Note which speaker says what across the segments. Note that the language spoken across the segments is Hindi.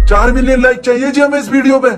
Speaker 1: 4 मिलियन लाइक चाहिए जी हमें इस वीडियो पे।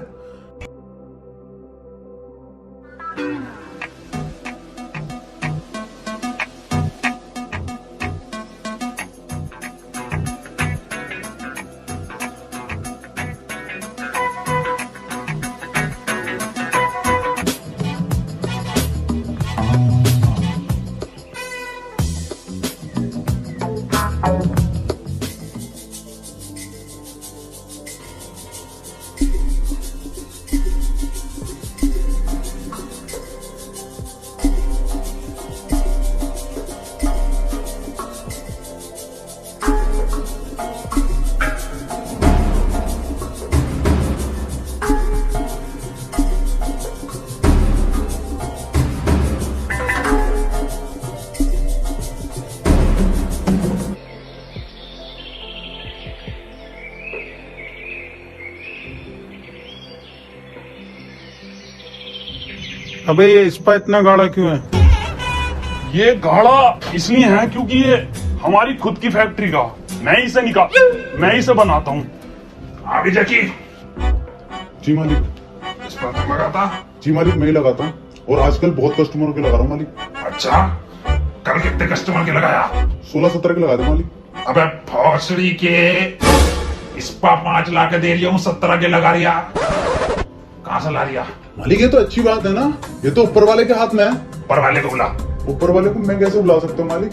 Speaker 2: अबे ये इस्पा इतना गाढ़ा क्यों है?
Speaker 3: ये गाढ़ा इसलिए है क्योंकि ये हमारी खुद की फैक्ट्री का, मैं ही से बनाता हूँ। आगे जकी
Speaker 4: जी मालिक।
Speaker 3: इस पर तुम लगाता?
Speaker 4: जी मालिक, मैं ही लगाता हूँ और आजकल बहुत कस्टमरों के लगा रहा हूँ मालिक।
Speaker 3: अच्छा, कल कितने कस्टमर के लगाया?
Speaker 4: 16-17 के लगा दे मालिक।
Speaker 3: अबे भौसड़ी के, इस्पा 5 लाख दे रही हूँ, 17 के लगा रिया, कहाँ से ला रिया?
Speaker 4: मालिक ये तो अच्छी बात है ना, ये तो ऊपर वाले के हाथ में है।
Speaker 3: ऊपर वाले को बुला।
Speaker 4: ऊपर वाले को मैं कैसे बुला सकता हूँ मालिक,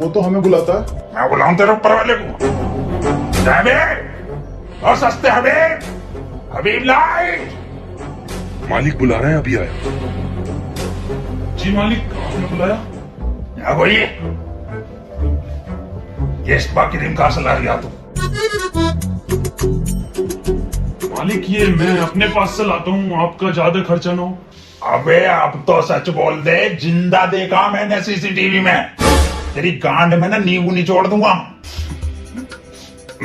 Speaker 4: वो तो हमें बुलाता है।
Speaker 3: मैं बुलाऊं तेरे ऊपर वाले को? और सस्ते हबीब लाइट।
Speaker 1: मालिक बुला रहे हैं, अभी आया।
Speaker 3: जी मालिक, आपने बुलाया? यहाँ कोई ये इस्पा क्रीम कहाँ से ला रिया तू? मालिक ये मैं अपने पास से लाता हूँ, आपका ज्यादा खर्चा ना हो। अबे अब तो सच बोल दे, जिंदा देखा मैंने सीसीटीवी में, तेरी गांड में ना नींबू निचोड़ दूंगा।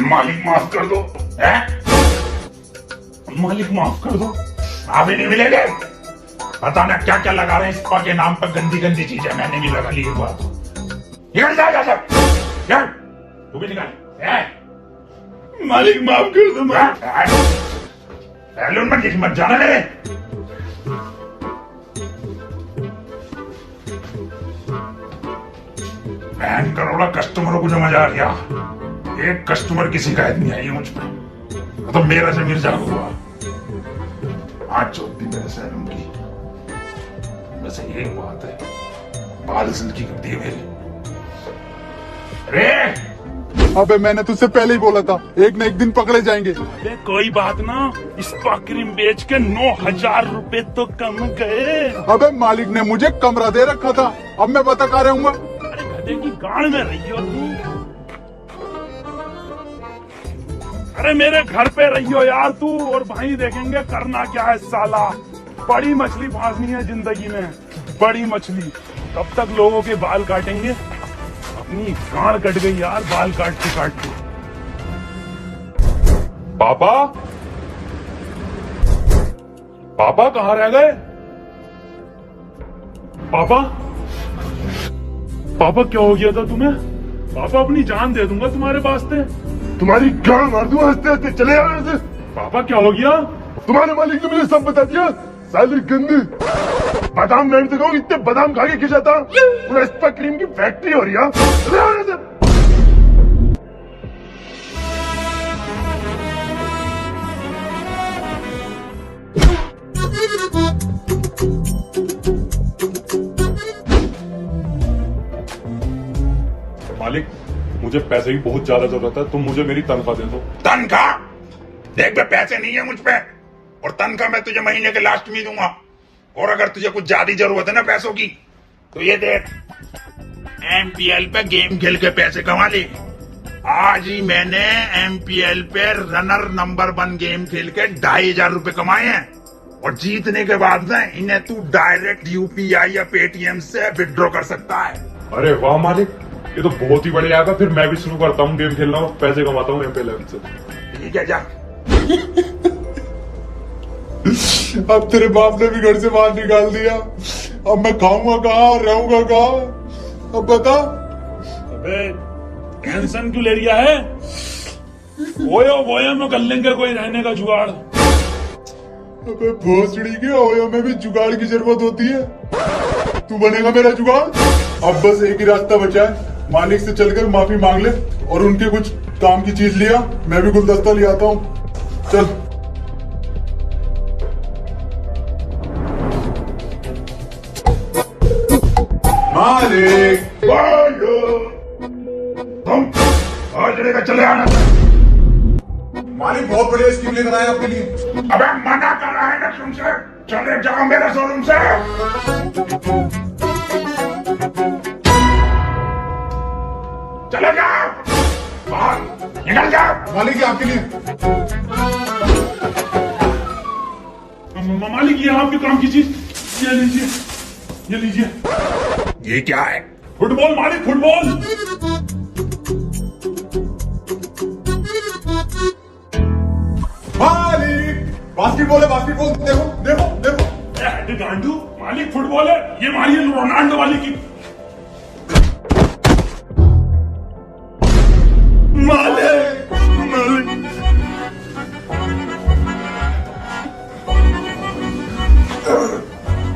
Speaker 3: मालिक माफ कर दो। है? मालिक माफ कर दो, अभी नहीं मिलेंगे। पता ना क्या क्या लगा रहे हैं इस्पा के नाम पर, गंदी गंदी चीजें मैंने भी लगा ली एक बार। निकल जा तू भी निकल। मालिक माफ कर दो। बैलून मत मत जाना मेरे। बहन करोड़ा कस्टमरों को जो मजा आ गया, एक कस्टमर की शिकायत नहीं आई मुझ पर, तो मेरा जमीर जाग हुआ। आज चौथी मेरे सैलून की, बस एक बात है, बाल सिल्की कर दिए मेरी। अरे
Speaker 4: अबे मैंने तुझसे पहले ही बोला था, एक न एक दिन पकड़े जाएंगे।
Speaker 3: अरे कोई बात ना, इस्पा क्रीम बेच के 9,000 रुपए तो कम गए।
Speaker 4: अबे मालिक ने मुझे कमरा दे रखा था, अब मैं बता कहाँ रहूंगा।
Speaker 3: अरे गधे की गांड में रही हो तू। अरे मेरे घर पे रही हो यार तू, और भाई देखेंगे करना क्या है साला। बड़ी मछली फांसनी है जिंदगी में, बड़ी मछली। तब तक लोगों के बाल काटेंगे, अपनी गांड कट गई यार बाल काटते काटते। पापा, पापा कहाँ रह गए? पापा, पापा क्या हो गया था तुम्हें? पापा अपनी जान दे दूंगा तुम्हारे वास्ते।
Speaker 1: तुम्हारी गांड मार दूंगा, हंसते हंसते चले जाओ यहाँ से।
Speaker 3: पापा क्या हो गया?
Speaker 1: तुम्हारे मालिक ने मुझे सब बता दिया। साली गंदी बादाम, मैं तो कहूँ इतने बादाम खा के खिंचा जाता, पूरा इस्पा क्रीम की फैक्ट्री हो रही है। चले जाओ यहाँ से।
Speaker 4: मालिक मुझे पैसे की बहुत ज्यादा जरूरत है, तुम मुझे मेरी तनख्वाह दे दो।
Speaker 3: तनख्वाह? देख बे, पैसे नहीं है मुझ पे, और तनख्वाह मैं तुझे महीने के लास्ट में दूंगा। और अगर तुझे कुछ ज्यादा जरूरत है ना पैसों की, तो ये देख, एमपीएल पे गेम खेल के पैसे कमा ले। आज ही मैंने एमपीएल पे रनर नंबर 1 गेम खेल के 2,500 रुपए कमाए हैं, और जीतने के बाद ना इन्हें तू डायरेक्ट यूपीआई या पेटीएम से विड्रॉ कर सकता है।
Speaker 4: अरे वाह मालिक, ये तो बहुत ही बढ़िया है। फिर मैं भी शुरू करता हूँ गेम खेलना और पैसे कमाता हूँ एमपीएल से।
Speaker 3: ठीक है, जा।
Speaker 4: अब तेरे बाप ने भी घर से बाहर निकाल दिया, अब मैं खाऊंगा कहाँ, रहूंगा कहाँ, अब बता।
Speaker 3: अबे टेंशन क्यों ले लिया है?
Speaker 5: ओयो में कर लेंगे कोई रहने का जुगाड़।
Speaker 4: अबे भोसड़ी के ओयो में भी जुगाड़ की जरूरत होती है। तू बनेगा मेरा जुगाड़। अब बस एक ही रास्ता बचा है, मालिक से चलकर माफी मांग ले और उनके कुछ काम की चीज लिया, मैं भी गुलदस्ता ले आता हूँ। चल। मालिक
Speaker 3: तुम और जगह चले आना।
Speaker 4: मालिक बहुत बढ़िया स्कीम लेकर आए आपके लिए।
Speaker 3: अबे मना कर रहा है ना तुमसे, चले जाओ मेरे शोरूम से। चले जाओ, बाहर निकल जाओ।
Speaker 4: मालिक ये आपके लिए।
Speaker 5: मालिक ये आपके काम की चीज, ये लीजिए, ये लीजिए।
Speaker 3: ये क्या है?
Speaker 5: फुटबॉल मालिक, फुटबॉल।
Speaker 4: मालिक बास्केटबॉल है, बास्केटबॉल। देखो देखो देखो।
Speaker 5: अरे गांडू, मालिक फुटबॉल है, ये मारिए रोनाल्डो वाली की। मालिक, मालिक।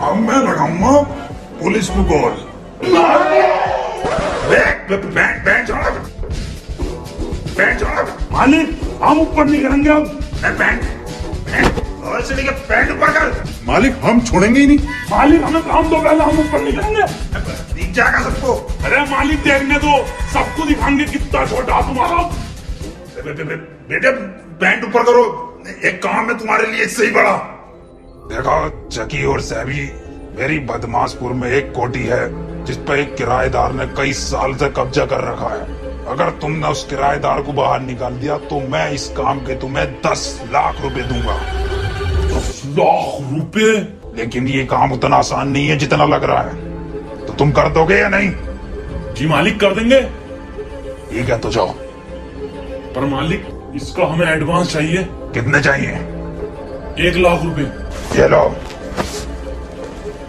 Speaker 3: अब मैं लगाऊंगा पुलिस को कॉल। बैंक छोड़।
Speaker 5: मालिक हम ऊपर नहीं करेंगे अब।
Speaker 3: और से पैंट ऊपर कर।
Speaker 4: मालिक हम छोड़ेंगे ही नहीं।
Speaker 5: मालिक हमें काम दो, पहले हम ऊपर नहीं करेंगे।
Speaker 3: दिख जाएगा सबको।
Speaker 5: अरे मालिक देखने दो, सबको दिखाएंगे कितना छोटा तुम्हारा।
Speaker 3: बेटे पैंट ऊपर करो, एक काम है तुम्हारे लिए इससे ही बड़ा। देखो चकी और सैबी, मेरी बदमाशपुर में एक कोठी है जिस पर एक किराएदार ने कई साल से कब्जा कर रखा है। अगर तुमने उस किराएदार को बाहर निकाल दिया तो मैं इस काम के तुम्हें 10 लाख रुपए दूंगा।
Speaker 5: 10 लाख रुपए?
Speaker 3: लेकिन ये काम उतना आसान नहीं है जितना लग रहा है, तो तुम कर दोगे या नहीं?
Speaker 5: जी मालिक कर देंगे।
Speaker 3: ठीक है तो जाओ।
Speaker 5: पर मालिक इसका हमें एडवांस चाहिए।
Speaker 3: कितने चाहिए?
Speaker 5: 1 लाख रुपए।
Speaker 3: ये लो,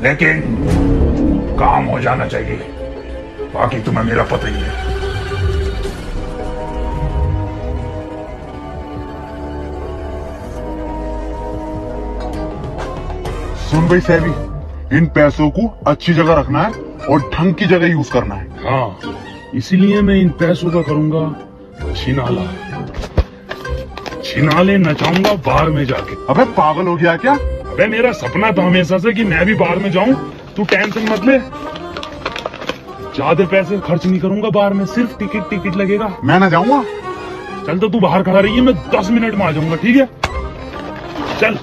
Speaker 3: लेकिन काम हो जाना चाहिए, बाकी तुम्हें मेरा पता ही है।
Speaker 4: सुन भाई सैबी, इन पैसों को अच्छी जगह रखना है और ढंग की जगह यूज करना है।
Speaker 5: हाँ, इसीलिए मैं इन पैसों का करूंगा छिनाला। छिनाले नचाऊंगा बाहर में जाके।
Speaker 4: अबे पागल हो गया क्या?
Speaker 5: अबे मेरा सपना था हमेशा से कि मैं भी बाहर में जाऊं। तू टेंशन मत ले, ज्यादा पैसे खर्च नहीं करूंगा बाहर में, सिर्फ टिकट लगेगा।
Speaker 4: मैं ना जाऊंगा।
Speaker 5: चल तो तू बाहर खड़ा रही है, मैं 10 मिनट में आ जाऊंगा, ठीक है? चल।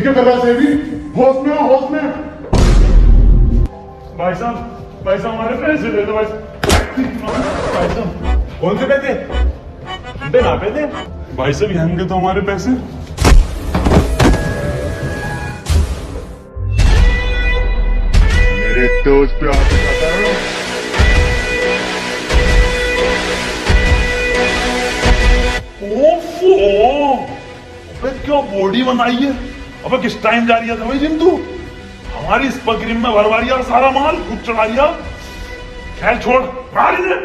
Speaker 4: क्या कर रहा है सैबी? होश में हो, होश में।
Speaker 5: भाई साहब हमारे पैसे दे दो भाई साहब।
Speaker 4: कौन से पैसे?
Speaker 5: ना पैसे भाई साहब, ये होंगे तो हमारे पैसे।
Speaker 4: मेरे दोस्त पे हाथ उठाता है।
Speaker 5: ओफो, अबे क्या बॉडी बनाई है। अबे किस टाइम जा रही है भाई जिम तू? हमारी इस क्रीम में भरवा दिया सारा माल, खुद चढ़ा दिया। खेल छोड़, मार इन्हें।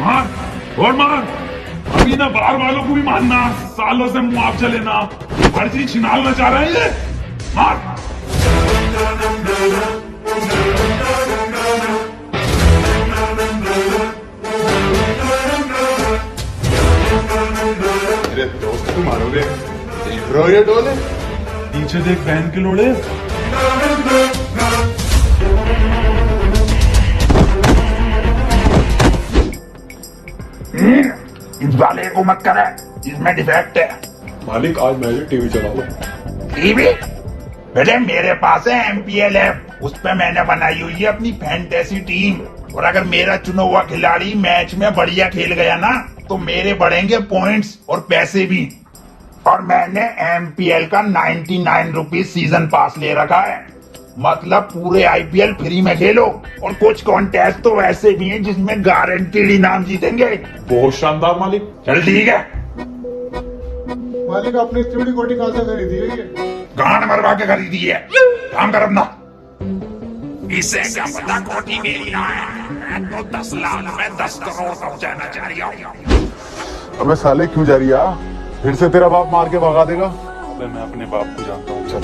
Speaker 5: मार और मार, अभी ना बाहर वालों को भी मारना, सालों से मुआवजा लेना, हर चीज छिनालना चाह रहे हैं ये। मार।
Speaker 4: मेरे दोस्त को मारोगे? ब्रो ये डोले
Speaker 5: पीछे देख बहन के लोड़े।
Speaker 3: इस वाले को मत करे, इसमें डिफेक्ट है।
Speaker 4: मालिक आज मैं भी टीवी चला लो।
Speaker 3: टीवी? बेटे मेरे पास है MPL ऐप, उस पे मैंने बनाई हुई है अपनी फैंटेसी टीम। और अगर मेरा चुना हुआ खिलाड़ी मैच में बढ़िया खेल गया ना, तो मेरे बढ़ेंगे पॉइंट्स और पैसे भी। और मैंने MPL का 99 रुपीज सीजन पास ले रखा है, मतलब पूरे IPL फ्री में खेलो। और कुछ कॉन्टेस्ट तो वैसे भी हैं जिसमें गारंटीड इनाम जीतेंगे।
Speaker 4: बहुत शानदार मालिक।
Speaker 3: चल ठीक है।
Speaker 4: मालिक आपने इतनी बड़ी कोठी कहाँ से खरीदी है ये?
Speaker 3: गांड मरवा के खरीदी है। काम कर अपना। इसे क्या पता कोठी मेरी ना है, तो 10 लाख में 10 करोड़ पहुंचाना चाह रही हूँ।
Speaker 4: अबे साले क्यों जा रही है? फिर से तेरा बाप मार के भगा देगा।
Speaker 5: अबे मैं अपने बाप को जानता हूँ, चल।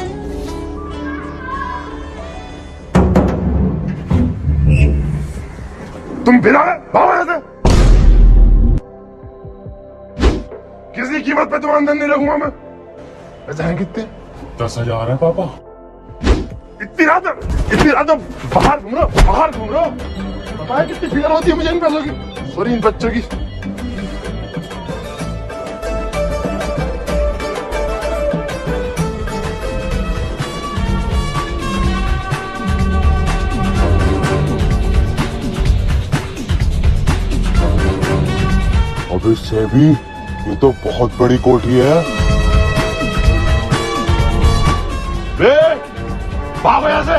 Speaker 1: तुम बिना भागो यहाँ से। किसी कीमत पे तुम्हारा अंदर नहीं रखूंगा मैं। पैसे हैं कितने?
Speaker 5: 10,000 है पापा।
Speaker 1: इतनी रात में बाहर घूम रहा हूँ। पता है कितनी फिक्र होती है मुझे इन पैसों की, सॉरी इन बच्चों की।
Speaker 4: अबे सेबी, ये तो बहुत बड़ी कोठी है।
Speaker 1: बे भागो यहाँ से।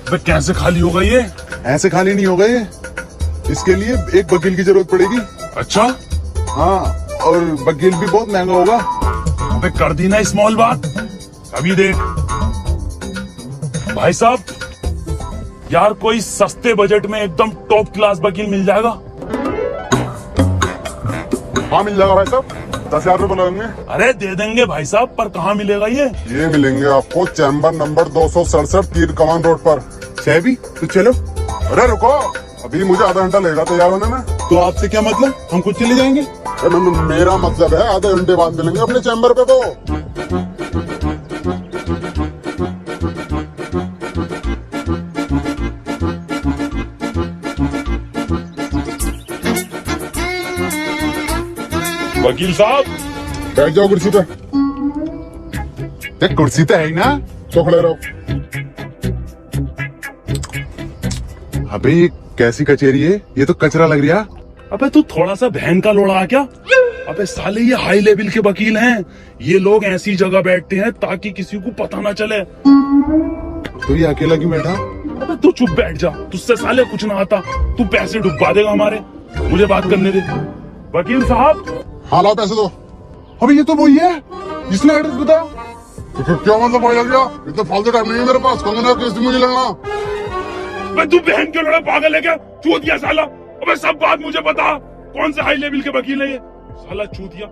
Speaker 5: अबे कैसे खाली होगा ये?
Speaker 4: ऐसे खाली नहीं हो गए, इसके लिए एक वकील की जरूरत पड़ेगी।
Speaker 5: अच्छा,
Speaker 4: हाँ, और वकील भी बहुत महंगा होगा।
Speaker 5: अबे कर दी ना स्मॉल बात। अभी देख भाई साहब, यार कोई सस्ते बजट में एकदम टॉप क्लास वकील मिल जाएगा?
Speaker 4: हाँ मिल जाएगा भाई साहब, 10,000 रुपए लगेंगे।
Speaker 5: अरे दे देंगे भाई साहब, पर कहाँ मिलेगा ये?
Speaker 4: ये मिलेंगे आपको चैम्बर नंबर 267 तीर कमान रोड पर। सेबी तो चलो। अरे रुको, अभी मुझे आधा घंटा लगेगा तैयार होने में।
Speaker 2: तो आपसे क्या मतलब, हम खुद चले जाएंगे?
Speaker 4: मेरा मतलब है आधे घंटे बाद मिलेंगे अपने चैम्बर पे। तो
Speaker 5: वकील साहब
Speaker 4: बैठ जाओ कुर्सी पे। देख कुर्सी तो है ही ना, तो खड़े रहो। अबे ये कैसी कचेरी है, ये तो कचरा लग रहा।
Speaker 5: अबे तू थोड़ा सा बहन का लोड़ा है क्या? अबे साले ये हाई लेवल के वकील हैं, ये लोग ऐसी जगह बैठते हैं ताकि किसी को पता ना चले।
Speaker 4: तो ये अकेला क्यों बैठा?
Speaker 5: अबे तू चुप बैठ जा, तुझसे साले कुछ ना आता, तू पैसे डुबा देगा हमारे। मुझे बात करने दे। वकील साहब।
Speaker 4: हाँ लाओ पैसे दो। अबे ये तो वही है जिसने एड्रेस बताया। तो फिर क्या मतलब वही लग गया? इतना फालतू टाइम नहीं है मेरे पास, कंगना केस मुझे लगना।
Speaker 5: मैं तू बहन के लोड़ा पागल है क्या? चूतिया साला। अबे सब बात मुझे बता, कौन से हाई लेवल के वकील है ये? साला चूतिया।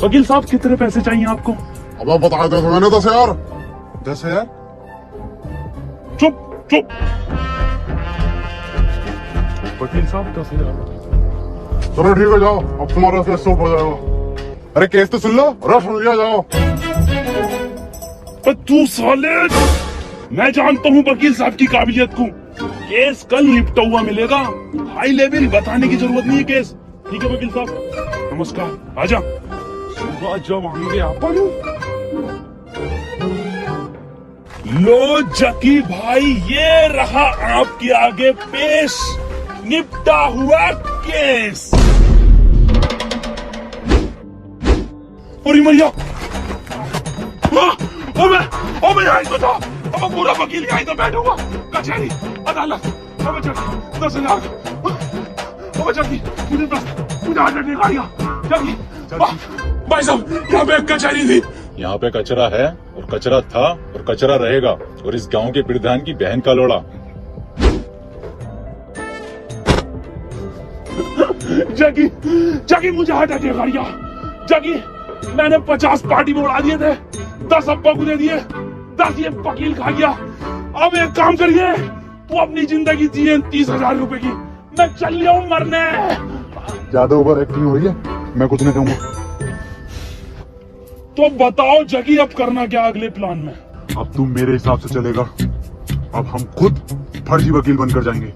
Speaker 5: वकील साहब कितने पैसे चाहिए आपको?
Speaker 4: अब आप बता दो मैंने 10,000। 10,000?
Speaker 5: चुप चुप। वकील साहब 10,000।
Speaker 4: चलो ठीक है, जाओ, अब तुम्हारा केस सॉल्व हो जाएगा। अरे केस तो सुन लो, रफ सुन लिया, जाओ।
Speaker 5: पर तू साले, मैं जानता हूँ वकील साहब की काबिलियत को। केस कल निपटा हुआ मिलेगा, हाई लेवल बताने की जरूरत नहीं है केस। ठीक है वकील साहब, नमस्कार, आजा। सुबह जब आएंगे अपन। लो जकी भाई, ये रहा आपके आगे पेश निपटा हुआ केस। अरे मैया, ओ मैं यहीं तो था। अब पूरा वकील यहीं तो बैठा हुआ। कचहरी, अदालत, अब 10,000। ओ जल्दी मुझे आटा नहीं गाड़ियां जल्दी भाई साहब यहाँ पे कचहरी थी।
Speaker 2: यहाँ पे कचरा है और कचरा था और कचरा रहेगा, और इस गांव के प्रधान की बहन का लोड़ा।
Speaker 5: जगी मुझे हटा दिया गाड़ियां। जगी मैंने 50 पार्टी में उड़ा दिए थे, 10 अब्बा को दे दिए, 10 ये वकील खा गया। अब एक काम करिए, तू अपनी जिंदगी जिए 30,000 रुपए की, मैं चल लिया हूँ मरने।
Speaker 4: ज्यादा ओवर एक्टिंग हो रही है, मैं कुछ नहीं कहूंगा।
Speaker 5: तो बताओ जगी अब करना क्या अगले प्लान में?
Speaker 4: अब तुम मेरे हिसाब से चलेगा, अब हम खुद फर्जी वकील बनकर जाएंगे।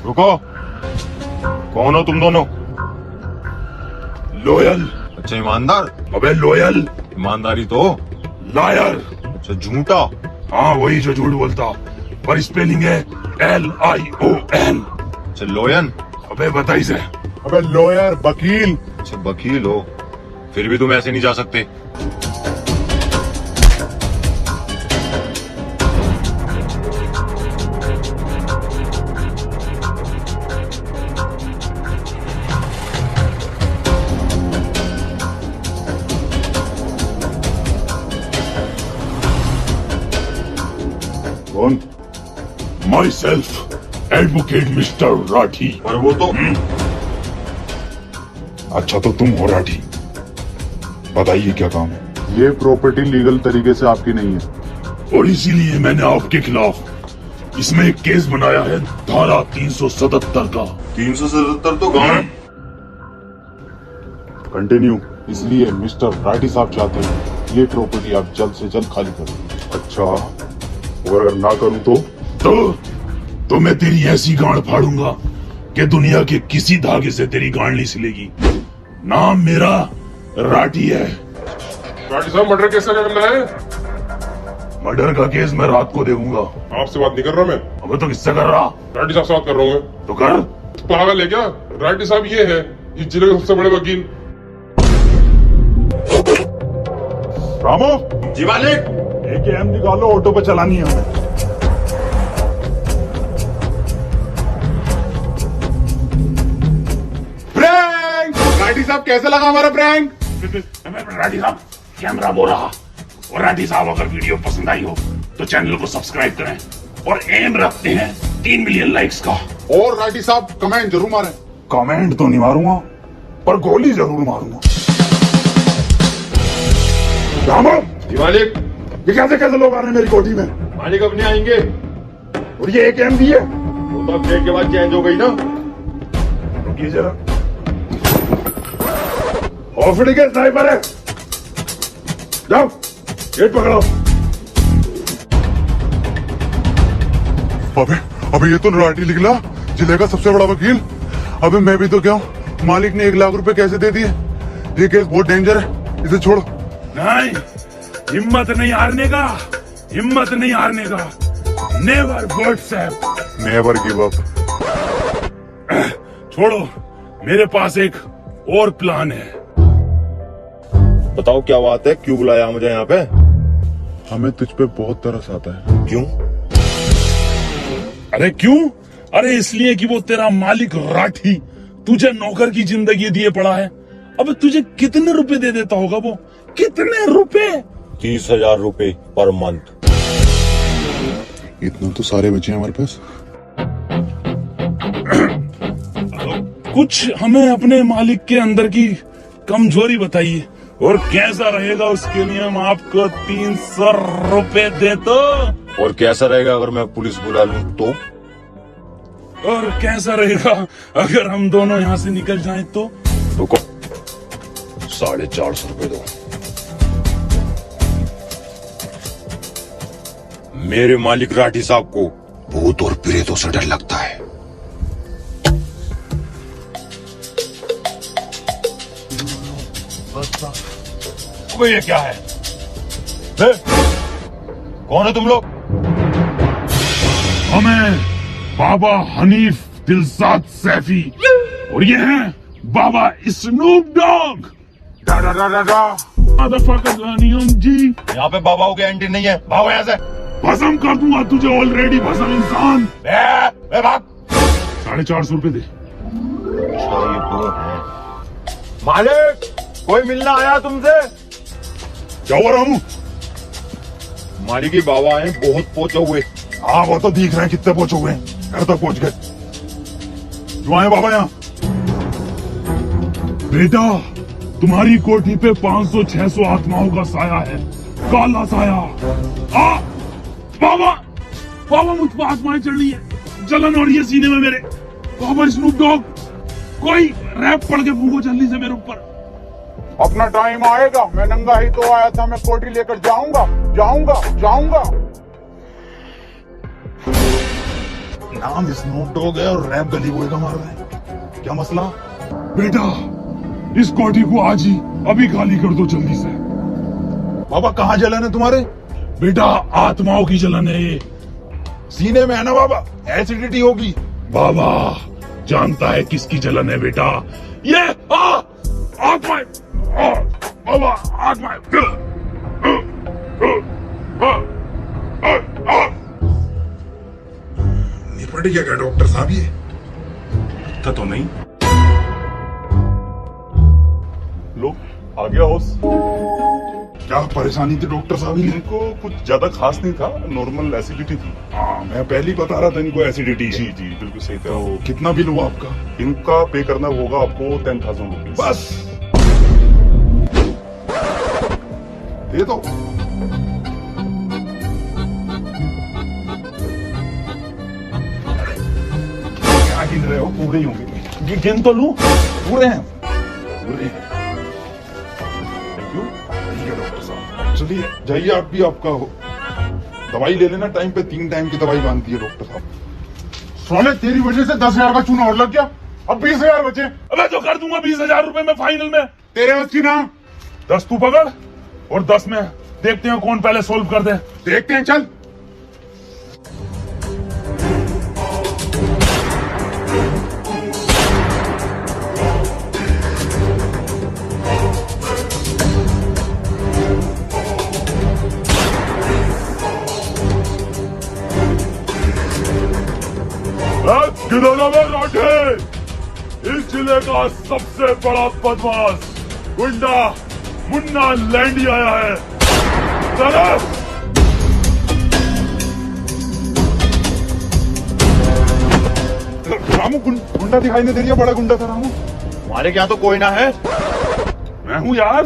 Speaker 1: रुको, कौन हो तुम दोनों?
Speaker 3: लोयल।
Speaker 2: अच्छा ईमानदार?
Speaker 3: अबे लोयल।
Speaker 2: ईमानदारी तो।
Speaker 3: लायर।
Speaker 2: अच्छा झूठा?
Speaker 3: हाँ वही जो झूठ बोलता, पर स्पेलिंग है LION।
Speaker 2: अच्छा लोयन?
Speaker 3: अबे बताइए से।
Speaker 4: अबे लॉयर, वकील।
Speaker 2: अच्छा वकील हो, फिर भी तुम ऐसे नहीं जा सकते।
Speaker 4: कौन?
Speaker 3: My self advocate mister Rathi.
Speaker 2: और वो तो
Speaker 3: अच्छा तो तुम हो राठी, बताइए क्या काम है?
Speaker 4: ये प्रॉपर्टी लीगल तरीके से आपकी नहीं है,
Speaker 3: और इसीलिए मैंने आपके खिलाफ इसमें एक केस बनाया है, धारा 377 का।
Speaker 2: 377 तो गांव।
Speaker 4: कंटिन्यू। इसलिए मिस्टर राठी साहब चाहते हैं ये प्रॉपर्टी आप जल्द से जल्द खाली करें।
Speaker 1: अच्छा, और अगर ना करूं
Speaker 3: तो मैं तेरी ऐसी गांड फाड़ूंगा कि दुनिया के किसी धागे से तेरी गांड नहीं सिलेगी। नाम मेरा राठी है।
Speaker 1: राठी साहब, मर्डर केस का क्या करना है?
Speaker 3: मर्डर का केस मैं रात को देखूंगा।
Speaker 1: आपसे बात नहीं कर रहा मैं,
Speaker 3: अबे तो किससे कर रहा?
Speaker 1: राठी साहब से बात कर रहा हूँ मैं।
Speaker 3: तो कर।
Speaker 1: पागल है क्या? राठी साहब ये है इस जिले के सबसे बड़े वकील।
Speaker 4: रामो,
Speaker 2: जी मालिक।
Speaker 4: AKM निकालो, ऑटो पे चलानी है हमें। प्रैंक! राठी साहब कैसे लगा हमारा प्रैंक?
Speaker 3: राठी साहब कैमरा बोल रहा। और राठी साहब अगर वीडियो पसंद आई हो तो चैनल को सब्सक्राइब करें, और एम रखते हैं 3 मिलियन लाइक्स का।
Speaker 4: और राठी साहब कमेंट जरूर मारें।
Speaker 3: कमेंट तो नहीं मारूंगा, पर गोली जरूर मारूंगा। रामो,
Speaker 2: जी मालिक।
Speaker 3: ये कैसे लोग आ रहे हैं मेरी कोठी में?
Speaker 2: मालिक अब नहीं आएंगे,
Speaker 3: और ये AKM भी है।
Speaker 2: वो तो अपडेट के बाद चेंज हो गई ना।
Speaker 3: रुकिए जरा, ऑफिस के स्नाइपर है, जाओ गेट पकड़ो।
Speaker 4: अबे ये तो राठी निकला, जिले का सबसे बड़ा वकील। अबे मैं भी तो क्या हूँ? मालिक ने 1 लाख रुपए कैसे दे दिए? ये केस बहुत डेंजर है, इसे छोड़ो।
Speaker 5: नहीं, हिम्मत नहीं हारने का, हिम्मत नहीं हारने का। Never WhatsApp,
Speaker 4: never give up.
Speaker 5: छोड़ो, मेरे पास एक और प्लान है।
Speaker 2: बताओ क्या बात है, क्यों बुलाया मुझे यहाँ पे?
Speaker 4: हमें तुझ पे बहुत तरस आता है।
Speaker 2: क्यों?
Speaker 5: अरे क्यों? अरे इसलिए कि वो तेरा मालिक राठी तुझे नौकर की जिंदगी दिए पड़ा है। अब तुझे कितने रुपए दे देता होगा वो? कितने रुपए?
Speaker 2: 30,000 रुपए पर मंथ।
Speaker 4: इतना तो सारे बचे हैं हमारे पास।
Speaker 5: कुछ हमें अपने मालिक के अंदर की कमजोरी बताइए, और कैसा रहेगा उसके लिए हम आपको 300 रुपए दे तो।
Speaker 2: और कैसा रहेगा अगर मैं पुलिस बुला लूं तो?
Speaker 5: और कैसा रहेगा अगर हम दोनों यहाँ से निकल जाएं तो?
Speaker 2: रुको,
Speaker 3: 450 रुपए दो।
Speaker 2: मेरे मालिक राठी साहब को
Speaker 3: भूत और प्रेतों से डर लगता है।
Speaker 2: वो ये क्या है? कौन है तुम लोग?
Speaker 5: हमें बाबा हनीफ दिलसाद सैफी, और ये हैं बाबा स्नूप डॉग।
Speaker 2: यहाँ
Speaker 5: मदरफकर जी।
Speaker 2: पे बाबाओं की एंट्री नहीं है, भागो यहाँ से।
Speaker 5: भस्म कर दूंगा तुझे, ऑलरेडी भस्म इंसान।
Speaker 3: बे भाग।
Speaker 5: 450 रुपए दे।
Speaker 1: मालिक, कोई मिलना आया तुमसे?
Speaker 5: क्या हुआ रामू?
Speaker 1: मालिक की बाबा आए, बहुत पहुंचे हुए।
Speaker 5: हाँ वो तो दिख रहे हैं कितने पहुंचे हुए हैं, घर तक पहुंच गए। जो आए बाबा यहाँ। बेटा तुम्हारी कोठी पे 500-600 आत्माओं का साया है, काला साया। बाबा बाबा मुझ पर आत्माएं चढ़ रही है, जलन हो रही है सीने में मेरे। बाबा स्नूप डॉग, कोई रैप पड़ के फूको जल्दी से मेरे ऊपर।
Speaker 4: अपना टाइम आएगा, मैं नंगा ही तो आया था, मैं कोठी लेकर जाऊंगा जाऊंगा जाऊंगा।
Speaker 5: नाम स्नूप डॉग है और रैप गली बॉय का मार रहा है, क्या मसला? बेटा इस कोठी को आज ही अभी खाली कर दो जल्दी से।
Speaker 3: बाबा कहाँ जलन है तुम्हारे?
Speaker 5: बेटा आत्माओं की जलन है ये।
Speaker 3: सीने में है ना बाबा, एसिडिटी होगी।
Speaker 5: बाबा जानता है किसकी जलन है बेटा, ये आत्माएं। बाबा आत्माएं।
Speaker 3: निपट गया क्या डॉक्टर साहब? ये
Speaker 5: तो नहीं।
Speaker 6: लो आ गया होश।
Speaker 5: क्या परेशानी थी डॉक्टर साहब?
Speaker 6: इनको कुछ ज्यादा खास नहीं था, नॉर्मल एसिडिटी थी।
Speaker 5: हाँ मैं पहले ही बता रहा था इनको एसिडिटी है।
Speaker 6: जी जी बिल्कुल सही था।
Speaker 5: तो कितना बिल हुआ आपका?
Speaker 6: इनका पे करना होगा आपको 10,000 रुपीज।
Speaker 5: बस
Speaker 3: दे दो।
Speaker 5: क्या गिन रहे हो? पूरे ही होंगे। गिन तो लूं। पूरे हैं, पूरे हैं।
Speaker 6: Thank you.
Speaker 5: ठीक है डॉक्टर साहब, चलिए जाइए आप भी। आपका दवाई ले लेना टाइम पे, 3 टाइम की दवाई बांधती है डॉक्टर साहब।
Speaker 4: सोने तेरी वजह से 10,000 का चूना और लग गया, अब 20,000 बचे।
Speaker 5: अब मैं तो कर दूंगा 20,000 रुपए में फाइनल में।
Speaker 4: तेरे बस की ना।
Speaker 5: 10 तू पकड़ और 10 में देखते हैं कौन पहले सोल्व कर दे।
Speaker 4: देखते हैं, चल।
Speaker 5: गिदोना में राठे, इस जिले का सबसे बड़ा बदमाश गुंडा मुन्ना लैंडी आया है। तरफ
Speaker 3: रामू गुंडा दिखाई नहीं दे रही है, बड़ा गुंडा था रामू।
Speaker 1: हमारे क्या तो कोई ना है।
Speaker 5: मैं हूं यार।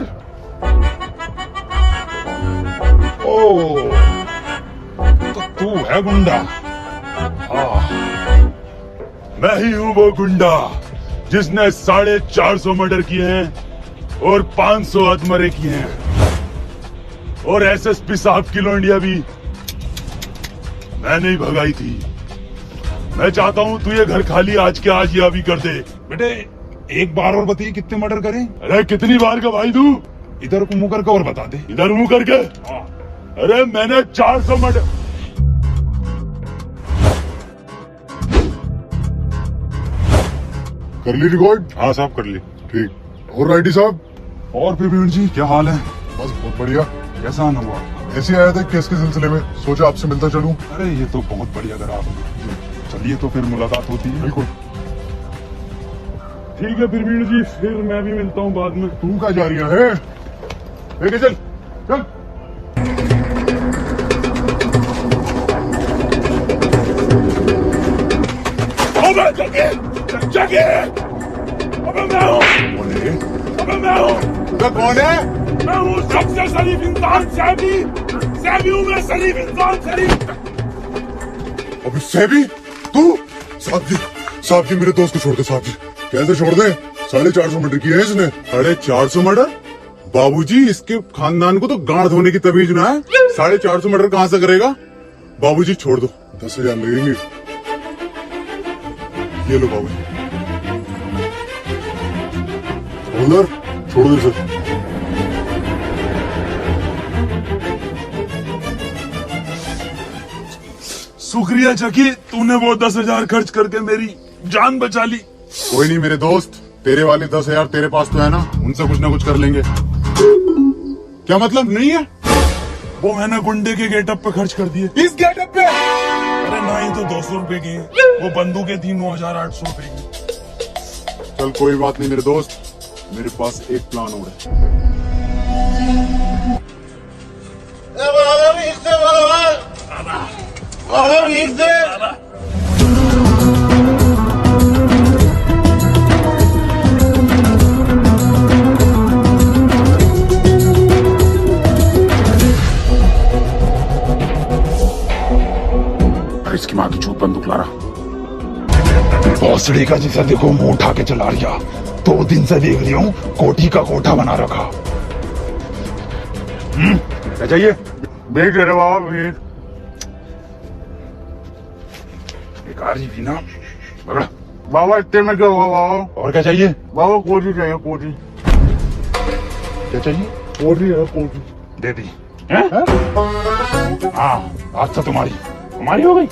Speaker 3: ओ तो तू है गुंडा।
Speaker 5: हाँ मैं ही हूं वो गुंडा जिसने 450 मर्डर किए हैं और 500 आत्मरे किए हैं। और एसएसपी साहब की लौंडिया भी मैंने ही भगाई थी। मैं चाहता हूं तू ये घर खाली आज के आज ही अभी कर दे।
Speaker 3: बेटे एक बार और बताइए कितने मर्डर करें?
Speaker 5: अरे कितनी बार का भाई तू?
Speaker 3: इधर को मुंह करके और बता दे।
Speaker 5: इधर मुंह करके। अरे मैंने 400 मर्डर।
Speaker 4: कर ली रिकॉर्ड?
Speaker 6: हाँ साहब कर ली।
Speaker 4: ठीक। और राइटी साहब?
Speaker 3: और प्रवीण जी क्या हाल है?
Speaker 4: बस बहुत बढ़िया।
Speaker 3: कैसा आना हुआ?
Speaker 4: ऐसे आया था केस के सिलसिले में, सोचा आपसे मिलता चलूं।
Speaker 3: अरे ये तो बहुत बढ़िया करा आपने। चलिए तो फिर मुलाकात होती है।
Speaker 4: बिल्कुल।
Speaker 5: ठीक है प्रवीण जी, फिर मैं भी मिलता हूँ बाद में।
Speaker 4: तू क्या जा रही है? लेके चल चल।
Speaker 5: अबे जगे अबे मैं हूँ। अबे मैं हूँ।
Speaker 4: तो कौन है?
Speaker 5: मैं हूँ सबसे शरीफ इंसान, सैबी हूँ मैं, शरीफ इंसान, शरीफ।
Speaker 4: अभी सेबी तू? साहब जी मेरे दोस्त को छोड़ दे। साहब जी कैसे छोड़ दे? 450 मर्डर किए हैं इसने। 450 मर्डर? बाबूजी इसके खानदान को तो गांड धोने की तमीज ना है। 450 मर्डर कहाँ से करेगा? बाबूजी छोड़ दो, 10,000 लगेंगे। ये लो बाबूजी। उधर छोड़ दो सर।
Speaker 5: शुक्रिया चकी, तूने वो 10,000 खर्च करके मेरी जान बचा ली।
Speaker 4: कोई नहीं मेरे दोस्त, तेरे वाले 10,000 तेरे पास तो है ना, उनसे कुछ ना कुछ कर लेंगे। क्या मतलब नहीं है?
Speaker 5: वो मैंने गुंडे के गेटअप पे खर्च कर दिए।
Speaker 4: इस गेटअप पे?
Speaker 5: अरे ना ही तो 200 रुपए की है, वो बंदूकें थी 9,800 रुपए की।
Speaker 4: चल कोई बात नहीं मेरे दोस्त, मेरे पास एक प्लान और है।
Speaker 3: इसकी माँ की चूत बंदूक ला रहा। भोसड़ी का जिसे देखो मुंह उठा के चला रहा। 2 दिन से देख रही हूँ, कोठी का कोठा बना रखा।
Speaker 1: क्या चाहिए? भीख दे रहे बाबा, भीख।
Speaker 3: बेकारी भी ना, पकड़ा।
Speaker 1: बाबा इतने में क्या हुआ बाबा?
Speaker 3: और क्या चाहिए?
Speaker 1: बाबा कोठी चाहिए, कोठी।
Speaker 3: क्या चाहिए?
Speaker 1: कोठी है, कोठी।
Speaker 3: दे दी। हैं? हाँ, आज तो तुम्हारी हो गई।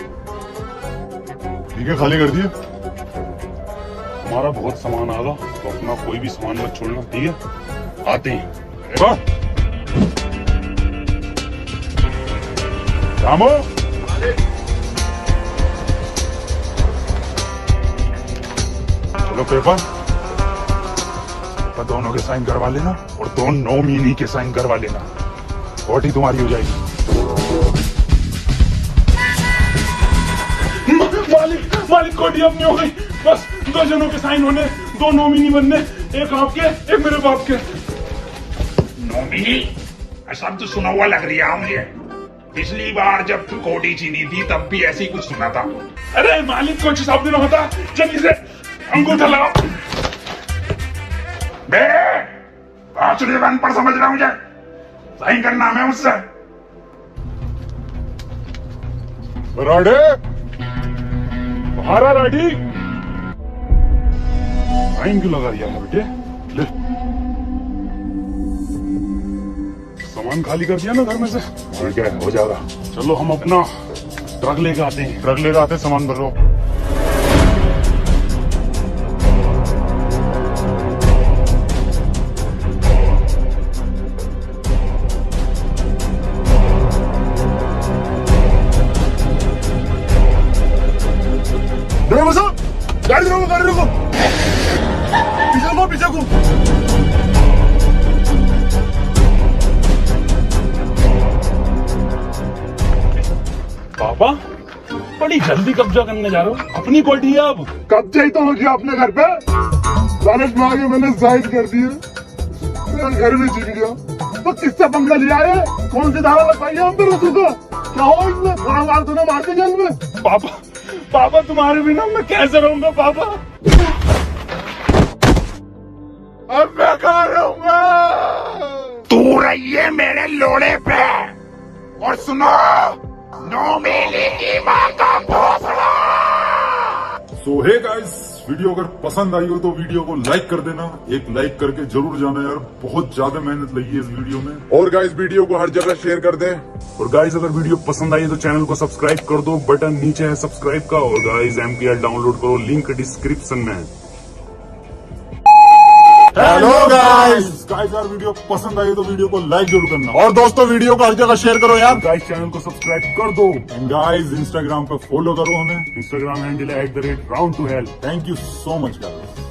Speaker 4: ठीक है, खाली कर दिए।
Speaker 5: हमारा बहुत सामान आगा, तो अपना कोई भी सामान मत छोड़ना, ठीक है? आते हैं।
Speaker 3: रामो, चलो पेपर दोनों के साइन करवा लेना और 2 नॉमिनी के साइन करवा लेना। कोठी तुम्हारी हो जाएगी।
Speaker 5: मालिक कोठी अपनी हो गई। बस 2 जनों के साइन होने, 2 नॉमिनी बनने, एक आपके एक मेरे बाप के।
Speaker 3: नॉमिनी शब्द सुना हुआ लग रहा है मुझे। पिछली बार जब तू कोठी चीनी थी तब भी ऐसे ही कुछ सुना था।
Speaker 5: अरे मालिक कुछ शब्द ना होता, जल्दी से अंगूठा लगाओ।
Speaker 3: बे बाचुड़ी अनपढ़ समझ रहा मुझे। साइन करना है मुझसे।
Speaker 4: राडे,
Speaker 5: बाहर आ राठी। साइन क्यों लगा दिया बेटे? ले सामान खाली कर दिया ना घर में से।
Speaker 3: ठीक है, हो जाएगा।
Speaker 5: चलो हम अपना ट्रक लेके आते हैं।
Speaker 4: ट्रक लेकर आते, सामान भर लो।
Speaker 1: ड्राइवर साहब, गाड़ी रोको, गाड़ी रोको। पीछे को।
Speaker 5: पापा बड़ी जल्दी कब्जा करने जा रहे हो, अपनी कोठी है अब।
Speaker 1: कब्जे ही तो हो गया अपने घर पे। लालच में आगे मैंने साइड कर दिए, मेरा घर भी जीत गया। तो किससे पंगा लिया है? कौन सी धारा लगाई है हम पे रसू को? क्या हो इसमें? थोड़ा मार तो ना मारते जेल में।
Speaker 5: पापा तुम्हारे बिना मैं कैसे रहूंगा पापा?
Speaker 1: अब मैं कहाँ रहूंगा?
Speaker 3: तू रहिए मेरे लोड़े पे। और सुनो, नॉमिनी की माँ का भोसड़ा।
Speaker 4: सो हे गाइस, वीडियो अगर पसंद आई हो तो वीडियो को लाइक कर देना। एक लाइक करके जरूर जाना यार, बहुत ज्यादा मेहनत लगी है इस वीडियो में। और गाइस वीडियो को हर जगह शेयर कर दें। और गाइस अगर वीडियो पसंद आई है तो चैनल को सब्सक्राइब कर दो, बटन नीचे है सब्सक्राइब का। और गाइस MPL डाउनलोड करो, लिंक डिस्क्रिप्शन में है। हेलो गाइस यार वीडियो पसंद आई तो वीडियो को लाइक जरूर करना। और दोस्तों वीडियो को हर जगह शेयर करो यार। गाइस चैनल को सब्सक्राइब कर दो। एंड गाइस इंस्टाग्राम पे फॉलो करो हमें। इंस्टाग्राम हैंडल है @round2hell। Thank you so much guys.